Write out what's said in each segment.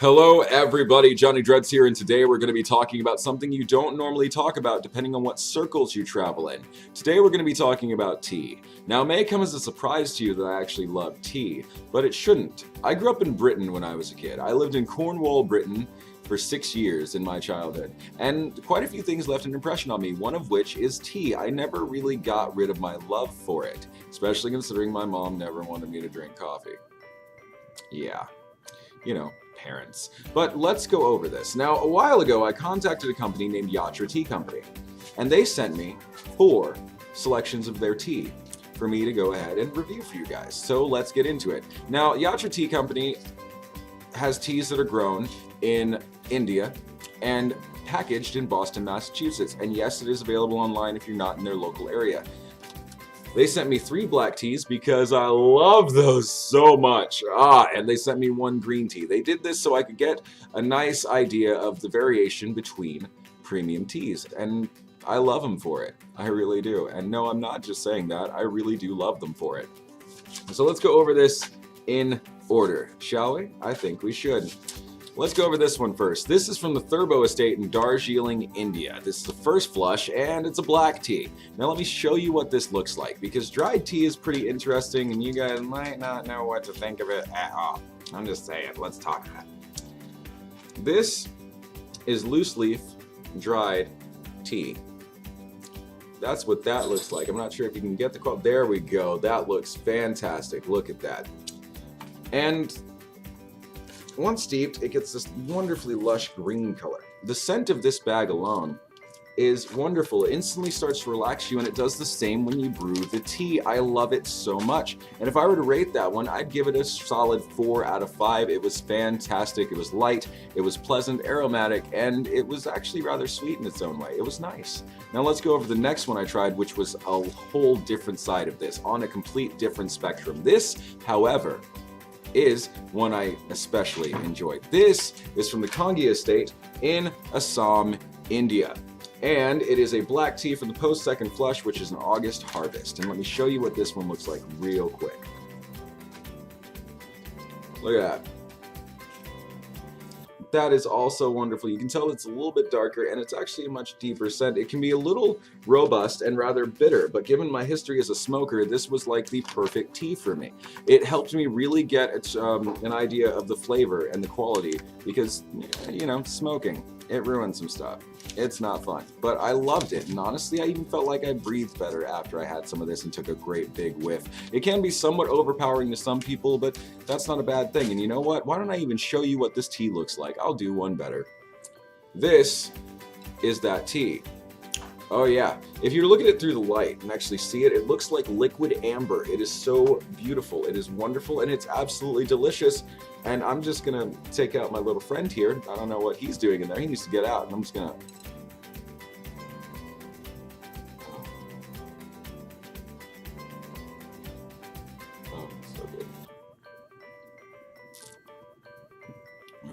Hello everybody, Johnny Dreadz here, and today we're going to be talking about something you don't normally talk about depending on what circles you travel in. Today we're going to be talking about tea. Now it may come as a surprise to you that I actually love tea, but it shouldn't. I grew up in Britain when I was a kid. I lived in Cornwall, Britain for 6 years in my childhood, and quite a few things left an impression on me, one of which is tea. I never really got rid of my love for it, especially considering my mom never wanted me to drink coffee. Yeah, you know, parents. But let's go over this. Now, a while ago, I contacted a company named Yatra Tea Company, and they sent me 4 selections of their tea for me to go ahead and review for you guys. So let's get into it. Now, Yatra Tea Company has teas that are grown in India and packaged in Boston, Massachusetts. And yes, it is available online if you're not in their local area. They sent me 3 black teas because I love those so much. And they sent me 1 green tea. They did this so I could get a nice idea of the variation between premium teas. And I love them for it. I really do. And no, I'm not just saying that. I really do love them for it. So let's go over this in order, shall we? I think we should. Let's go over this one first. This is from the Thurbo estate in Darjeeling, India. This is the first flush, and it's a black tea. Now let me show you what this looks like, because dried tea is pretty interesting, and you guys might not know what to think of it at all. I'm just saying, let's talk about it. This is loose leaf dried tea. That's what that looks like. I'm not sure if you can get the quote. There we go. That looks fantastic. Look at that. And once steeped, it gets this wonderfully lush green color. The scent of this bag alone is wonderful. It instantly starts to relax you, and it does the same when you brew the tea. I love it so much. And if I were to rate that one, I'd give it a solid 4 out of 5. It was fantastic. It was light, it was pleasant, aromatic, and it was actually rather sweet in its own way. It was nice. Now let's go over the next one I tried, which was a whole different side of this, on a complete different spectrum. This, however, is one I especially enjoyed. This is from the Kangi estate in Assam, India. And it is a black tea from the post-second flush, which is an August harvest. And let me show you what this one looks like real quick. Look at that. That is also wonderful. You can tell it's a little bit darker, and it's actually a much deeper scent. It can be a little robust and rather bitter, but given my history as a smoker, this was like the perfect tea for me. It helped me really get an idea of the flavor and the quality, because, you know, smoking, it ruins some stuff. It's not fun, but I loved it, and honestly, I even felt like I breathed better after I had some of this and took a great big whiff. It can be somewhat overpowering to some people, but that's not a bad thing. And you know what? Why don't I even show you what this tea looks like? I'll do one better. This is that tea. Oh yeah, if you look at it through the light and actually see it, it looks like liquid amber. It is so beautiful, it is wonderful, and it's absolutely delicious. And I'm just gonna take out my little friend here. I don't know what he's doing in there. He needs to get out, and I'm just gonna... Oh, so good.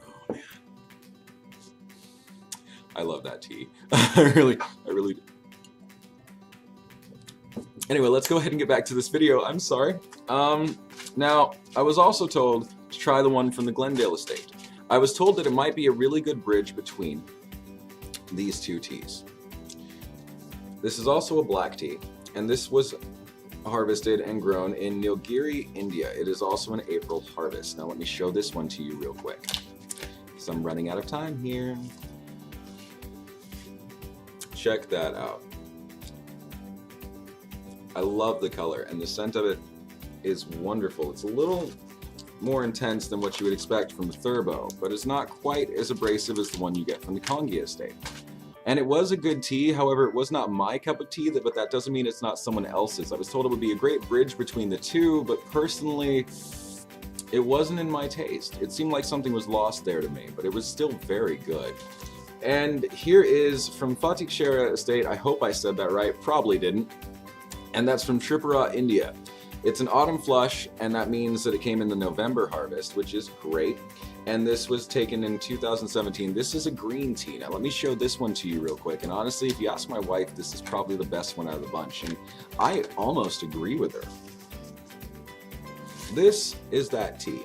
Oh man. I love that tea. I really do. Anyway, let's go ahead and get back to this video. I'm sorry. Now, I was also told to try the one from the Glendale estate. I was told that it might be a really good bridge between these 2 teas. This is also a black tea, and this was harvested and grown in Nilgiri, India. It is also an April harvest. Now let me show this one to you real quick, because I'm running out of time here. Check that out. I love the color, and the scent of it is wonderful. It's a little more intense than what you would expect from the Thurbo, but it's not quite as abrasive as the one you get from the Kangi estate. And it was a good tea, however, it was not my cup of tea, but that doesn't mean it's not someone else's. I was told it would be a great bridge between the 2, but personally, it wasn't in my taste. It seemed like something was lost there to me, but it was still very good. And here is from Fatikshera estate. I hope I said that right, probably didn't. And that's from Tripura, India. It's an autumn flush, and that means that it came in the November harvest, which is great. And this was taken in 2017. This is a green tea. Now let me show this one to you real quick. And honestly, if you ask my wife, this is probably the best one out of the bunch. And I almost agree with her. This is that tea.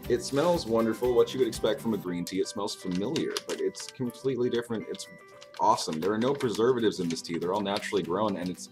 It smells wonderful, what you would expect from a green tea. It smells familiar, but it's completely different. It's awesome. There are no preservatives in this tea. They're all naturally grown, and it's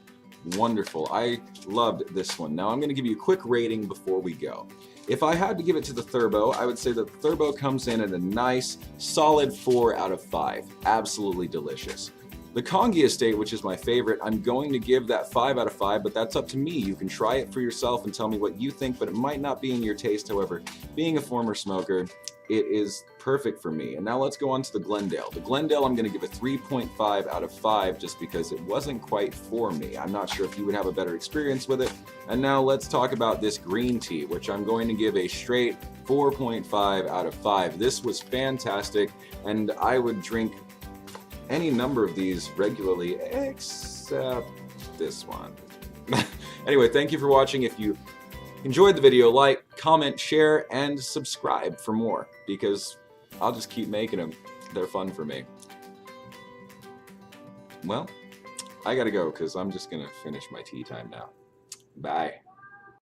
wonderful. I loved this one. Now I'm going to give you a quick rating before we go. If I had to give it to the Thurbo, I would say that the Thurbo comes in at a nice, solid 4 out of 5. Absolutely delicious. The Kongi Estate, which is my favorite, I'm going to give that 5 out of 5, but that's up to me. You can try it for yourself and tell me what you think, but it might not be in your taste. However, being a former smoker, it is perfect for me. And now let's go on to the Glendale. The Glendale, I'm going to give a 3.5 out of 5 just because it wasn't quite for me. I'm not sure if you would have a better experience with it. And now let's talk about this green tea, which I'm going to give a straight 4.5 out of 5. This was fantastic, and I would drink any number of these regularly except this one. Anyway, thank you for watching. If you enjoyed the video, like, comment, share, and subscribe for more, because I'll just keep making them. They're fun for me. Well, I gotta go because I'm just gonna finish my tea time now. Bye.